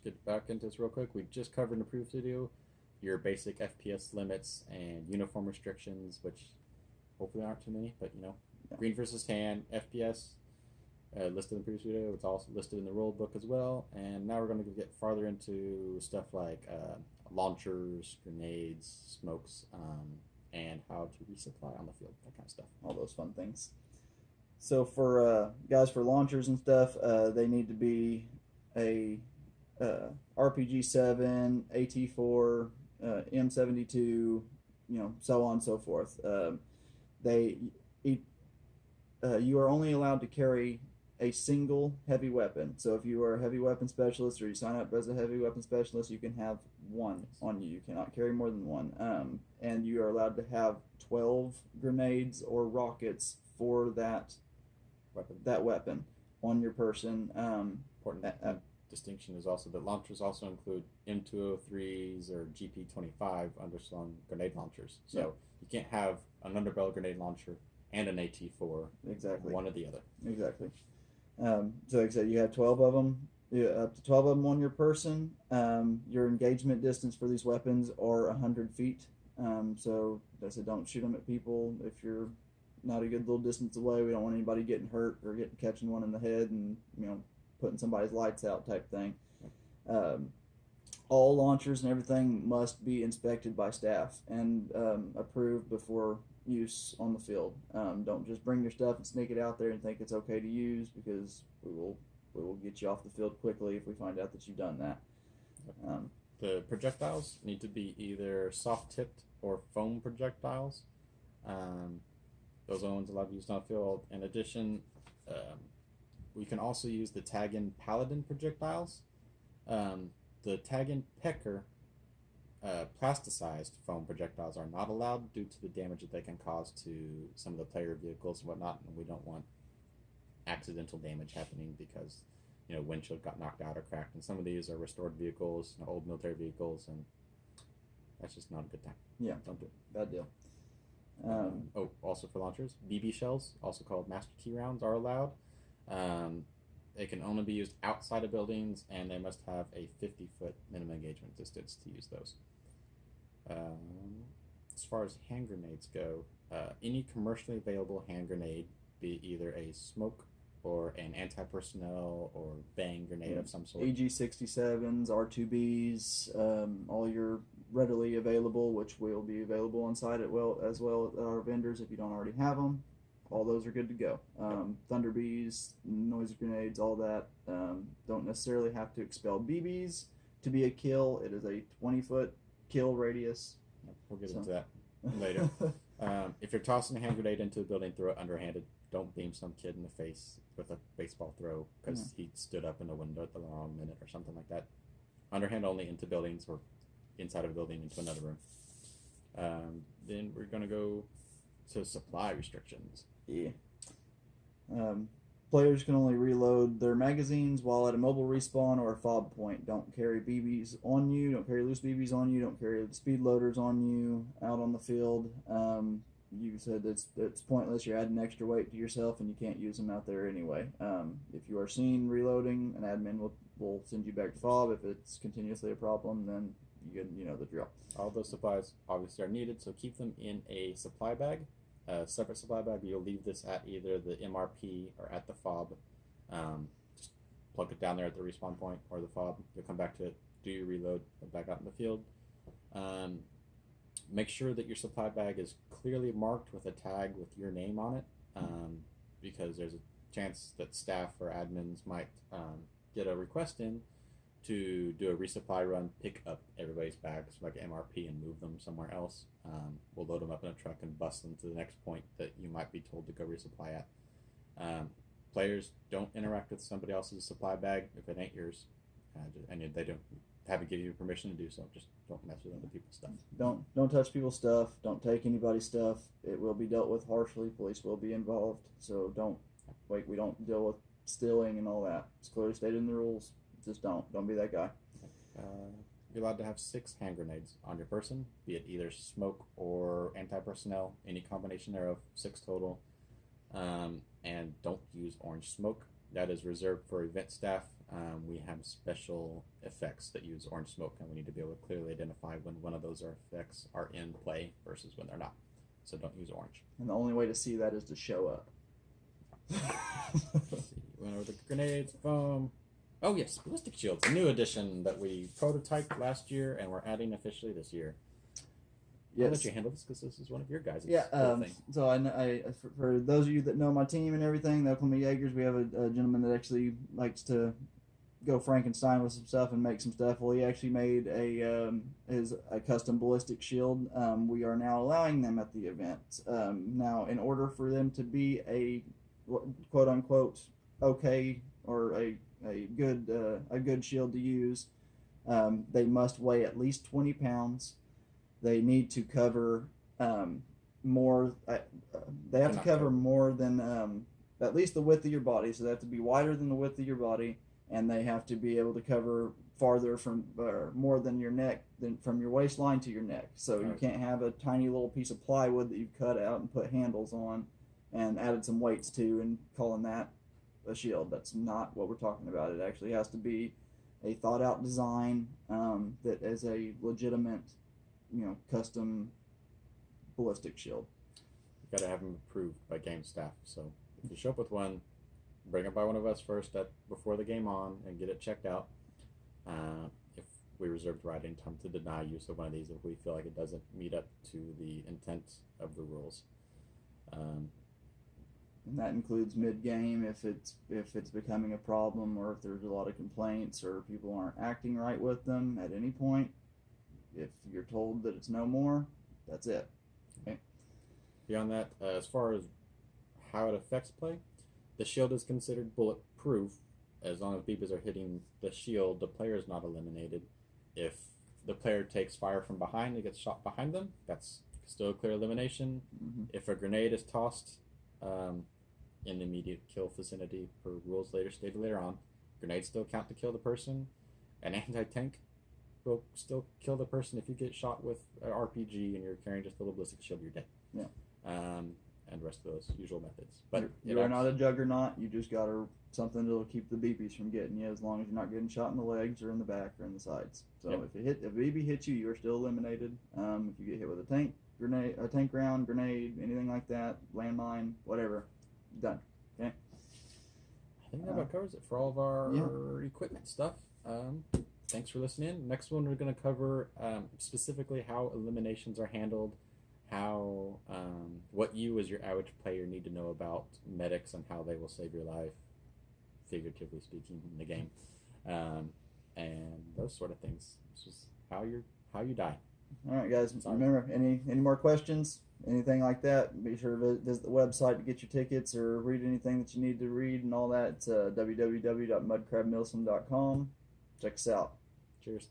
get back into this real quick. We just covered in the previous video your basic FPS limits and uniform restrictions, which hopefully aren't too many, but green versus tan, FPS, listed in the previous video. It's also listed in the rule book as well. And now we're going to get farther into stuff like launchers, grenades, smokes, and how to resupply on the field, that kind of stuff. All those fun things. So for guys, for launchers and stuff, they need to be a RPG-7, AT-4, M72, so on and so forth. You are only allowed to carry a single heavy weapon. So if you are a heavy weapon specialist or you sign up as a heavy weapon specialist, you can have one on you. You cannot carry more than one. And you are allowed to have 12 grenades or rockets for that weapon on your person. Important distinction is also that launchers also include M203s or GP25 underslung grenade launchers. So you can't have an underbarrel grenade launcher and an AT4. Exactly. One or the other. Exactly. So like I said, you have 12 of them, up to 12 of them on your person. Your engagement distance for these weapons are 100 feet. So I said, don't shoot them at people if you're not a good little distance away. We don't want anybody getting hurt or catching one in the head and putting somebody's lights out type thing. All launchers and everything must be inspected by staff and approved before use on the field. Don't just bring your stuff and sneak it out there and think it's okay to use, because we will get you off the field quickly if we find out that you've done that. The projectiles need to be either soft-tipped or foam projectiles. Those are the ones allowed to use on the field. In addition, we can also use the Tag-in Paladin projectiles. The Tag-in Pecker plasticized foam projectiles are not allowed due to the damage that they can cause to some of the player vehicles and whatnot, and we don't want accidental damage happening because windshield got knocked out or cracked, and some of these are restored vehicles, old military vehicles, and that's just not a good time. Yeah, don't do it. Bad deal. Also for launchers, BB shells, also called master key rounds, are allowed. They can only be used outside of buildings, and they must have a 50-foot minimum engagement distance to use those. As far as hand grenades go, any commercially available hand grenade, be it either a smoke or an anti-personnel or bang grenade of some sort. AG-67s, R2Bs, all your readily available, which will be available on site as well at our vendors if you don't already have them. All those are good to go. Thunder Bees, noise grenades, all that. Don't necessarily have to expel BBs to be a kill. It is a 20-foot kill radius. We'll get into that later. If you're tossing a hand grenade into a building, throw it underhanded. Don't beam some kid in the face with a baseball throw because he stood up in the window at the wrong minute or something like that. Underhand only into buildings or inside of a building into another room. Then we're going to go to supply restrictions. Yeah. Players can only reload their magazines while at a mobile respawn or a fob point. Don't carry BBs on you. Don't carry loose BBs on you. Don't carry speed loaders on you out on the field. You said it's pointless. You're adding extra weight to yourself, and you can't use them out there anyway. If you are seen reloading, an admin will send you back to fob. If it's continuously a problem, then you know the drill. All those supplies obviously are needed, so keep them in a supply bag. Separate supply bag. You'll leave this at either the MRP or at the fob. Just plug it down there at the respawn point or the fob. You'll come back to it, do your reload, go back out in the field. Make sure that your supply bag is clearly marked with a tag with your name on it, because there's a chance that staff or admins might get a request in to do a resupply run, pick up everybody's bags like MRP and move them somewhere else. We'll load them up in a truck and bus them to the next point that you might be told to go resupply at. Players don't interact with somebody else's supply bag if it ain't yours, and they don't haven't given you permission to do so. Just don't mess with other people's stuff. Don't touch people's stuff. Don't take anybody's stuff. It will be dealt with harshly. Police will be involved. So we don't deal with stealing and all that. It's clearly stated in the rules. Just don't be that guy. You're allowed to have 6 hand grenades on your person, be it either smoke or anti-personnel, any combination thereof, 6 total. And don't use orange smoke That is reserved for event staff. We have special effects that use orange smoke, and we need to be able to clearly identify when one of those effects are in play versus when they're not. So don't use orange. And the only way to see that is to show up. Let's see. Went over the grenades, foam. Oh yes, ballistic shields, a new addition that we prototyped last year and we're adding officially this year. I'll let you handle this because this is one of your guys' thing. So for those of you that know my team and everything, the Oklahoma Jaegers, we have a gentleman that actually likes to go Frankenstein with some stuff and make some stuff. Well, he actually made a custom ballistic shield. We are now allowing them at the event. Now, in order for them to be a quote unquote okay or a good shield to use, they must weigh at least 20 pounds. They need to cover more. They have to cover more than at least the width of your body. So they have to be wider than the width of your body, and they have to be able to cover farther from more than your neck, than from your waistline to your neck. So you can't have a tiny little piece of plywood that you've cut out and put handles on, and added some weights to, and calling that a shield. That's not what we're talking about. It actually has to be a thought out design that is a legitimate, custom ballistic shield. You've got to have them approved by game staff. So if you show up with one, bring it by one of us first before the game on and get it checked out. If we reserve the right in time to deny use of one of these if we feel like it doesn't meet up to the intent of the rules. And that includes mid-game if it's becoming a problem, or if there's a lot of complaints, or people aren't acting right with them at any point. If you're told that it's no more, that's it. Okay. Beyond that, as far as how it affects play, the shield is considered bulletproof. As long as BBs are hitting the shield, the player is not eliminated. If the player takes fire from behind and gets shot behind them, that's still a clear elimination. Mm-hmm. If a grenade is tossed in the immediate kill vicinity, per rules stated later on, grenades still count to kill the person. An anti-tank will still kill the person if you get shot with an RPG and you're carrying just a little ballistic shield, you're dead. Yeah. And the rest of those usual methods. But you are not a juggernaut. You just got something that'll keep the BBs from getting you, as long as you're not getting shot in the legs or in the back or in the sides. So if a BB hits you, you're still eliminated. If you get hit with a tank round, grenade, anything like that, landmine, whatever, done. Okay. I think that about covers it for all of our equipment stuff. Thanks for listening. Next one, we're going to cover specifically how eliminations are handled, how what you as your average player need to know about medics and how they will save your life, figuratively speaking, in the game, and those sort of things. This is how you die. All right, guys. Remember, any more questions, anything like that, be sure to visit the website to get your tickets or read anything that you need to read and all that. It's www.mudcrabmilsom.com. Check us out. Cheers.